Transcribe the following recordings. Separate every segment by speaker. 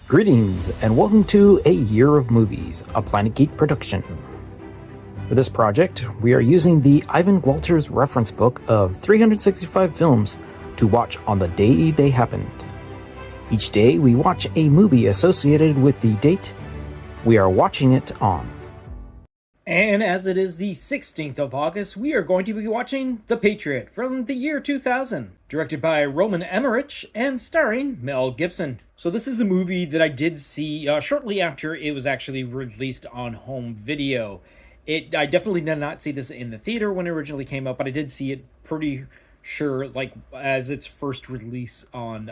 Speaker 1: Greetings, and welcome to A Year of Movies, a Planet Geek production. For this project, we are using the Ivan Walters reference book of 365 films to watch on the day they happened. Each day, we watch a movie associated with the date we are watching it on.
Speaker 2: And as it is the 16th of August, we are going to be watching The Patriot from the year 2000, directed by Roman Emmerich and starring Mel Gibson. So this is a movie that I did see shortly after it was actually released on home video. I definitely did not see this in the theater when it originally came out, but I did see it pretty sure, like, as its first release on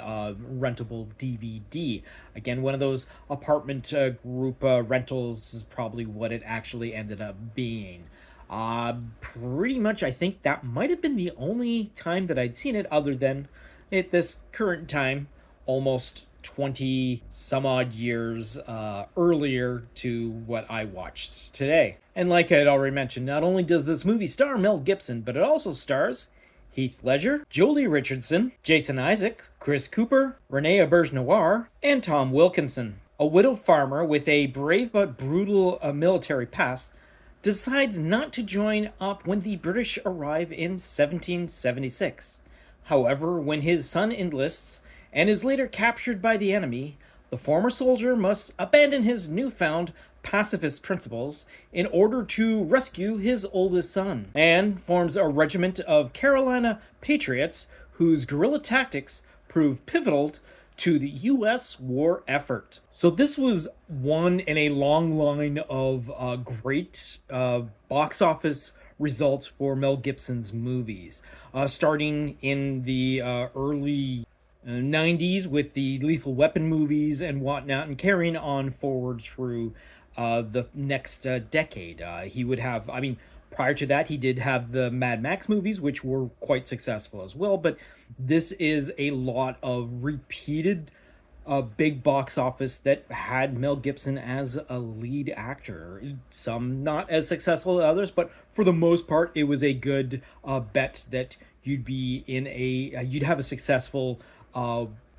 Speaker 2: rentable DVD. Again, one of those apartment group rentals is probably what it actually ended up being. Pretty much, I think that might have been the only time that I'd seen it, other than at this current time, almost 20 some odd years earlier to what I watched today. And like I had already mentioned, not only does this movie star Mel Gibson, but it also stars Heath Ledger, Jolie Richardson, Jason Isaacs, Chris Cooper, Renee Auberge-Noir, and Tom Wilkinson. A widowed farmer with a brave but brutal military past decides not to join up when the British arrive in 1776. However, when his son enlists and is later captured by the enemy, the former soldier must abandon his newfound pacifist principles in order to rescue his oldest son, and forms a regiment of Carolina Patriots whose guerrilla tactics prove pivotal to the U.S. war effort. So this was one in a long line of great box office results for Mel Gibson's movies, starting in the early 90s with the Lethal Weapon movies and whatnot, and carrying on forward through the next decade. He would have, prior to that, he did have the Mad Max movies, which were quite successful as well, but this is a lot of repeated big box office that had Mel Gibson as a lead actor. Some not as successful as others, but for the most part, it was a good bet that you'd have a successful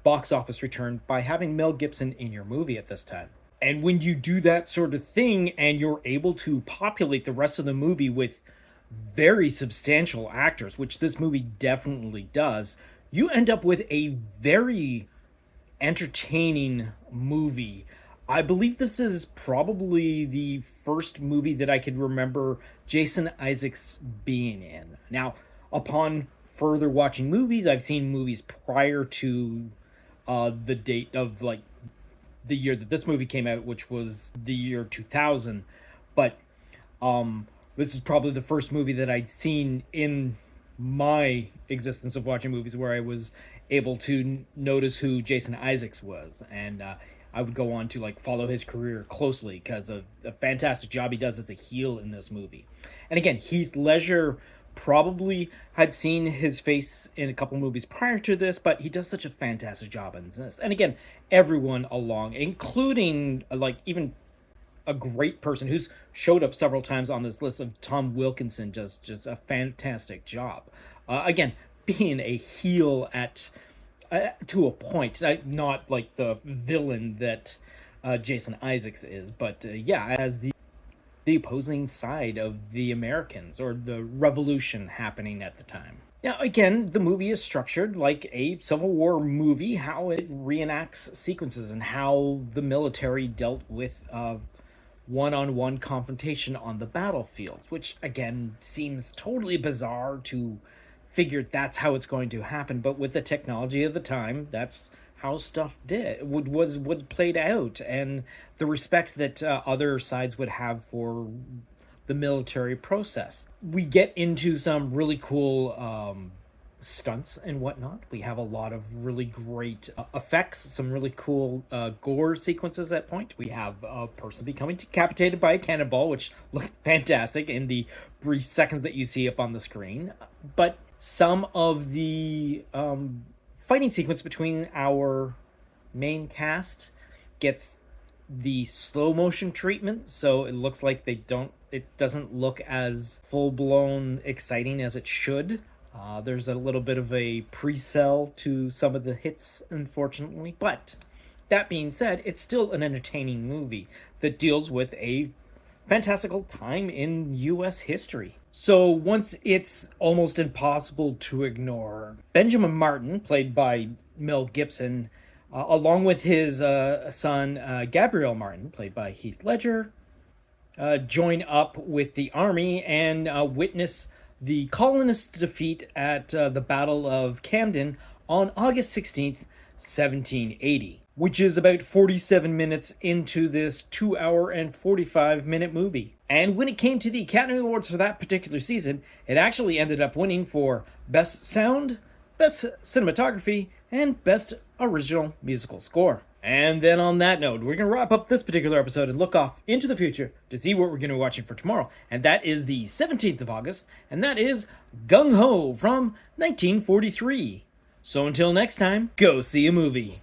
Speaker 2: box office return by having Mel Gibson in your movie at this time. And when you do that sort of thing and you're able to populate the rest of the movie with very substantial actors, which this movie definitely does, you end up with a very entertaining movie. I believe this is probably the first movie that I could remember Jason Isaacs being in. Now, upon further watching movies, I've seen movies prior to the date of, like, the year that this movie came out, which was the year 2000. But this is probably the first movie that I'd seen in my existence of watching movies where I was able to notice who Jason Isaacs was. And I would go on to, like, follow his career closely because of the fantastic job he does as a heel in this movie. And again, Heath Ledger probably had seen his face in a couple movies prior to this, but he does such a fantastic job in this. And again, everyone along, including like even a great person who's showed up several times on this list of Tom Wilkinson, does just a fantastic job. Again, being a heel at to a point, not like the villain that Jason Isaacs is, but as the opposing side of the Americans or the revolution happening at the time. Now, again, the movie is structured like a Civil War movie, how it reenacts sequences and how the military dealt with one-on-one confrontation on the battlefield, which, again, seems totally bizarre to figure that's how it's going to happen, but with the technology of the time, that's how stuff was played out, and the respect that other sides would have for the military process. We get into some really cool stunts and whatnot. We have a lot of really great effects, some really cool gore sequences at point. We have a person becoming decapitated by a cannonball, which looked fantastic in the brief seconds that you see up on the screen. But some of the fighting sequence between our main cast gets the slow motion treatment, so it looks like it doesn't look as full-blown exciting as it should. There's a little bit of a pre-sell to some of the hits, unfortunately, but That being said, it's still an entertaining movie that deals with a fantastical time in US history. So once it's almost impossible to ignore, Benjamin Martin, played by Mel Gibson, along with his son Gabriel Martin, played by Heath Ledger, join up with the army and witness the colonists' defeat at the Battle of Camden on August 16th, 1780, which is about 47 minutes into this 2 hour and 45-minute movie. And when it came to the Academy Awards for that particular season, it actually ended up winning for Best Sound, Best Cinematography, and Best Original Musical Score. And then on that note, we're going to wrap up this particular episode and look off into the future to see what we're going to be watching for tomorrow. And that is the 17th of August, and that is Gung Ho from 1943. So until next time, go see a movie.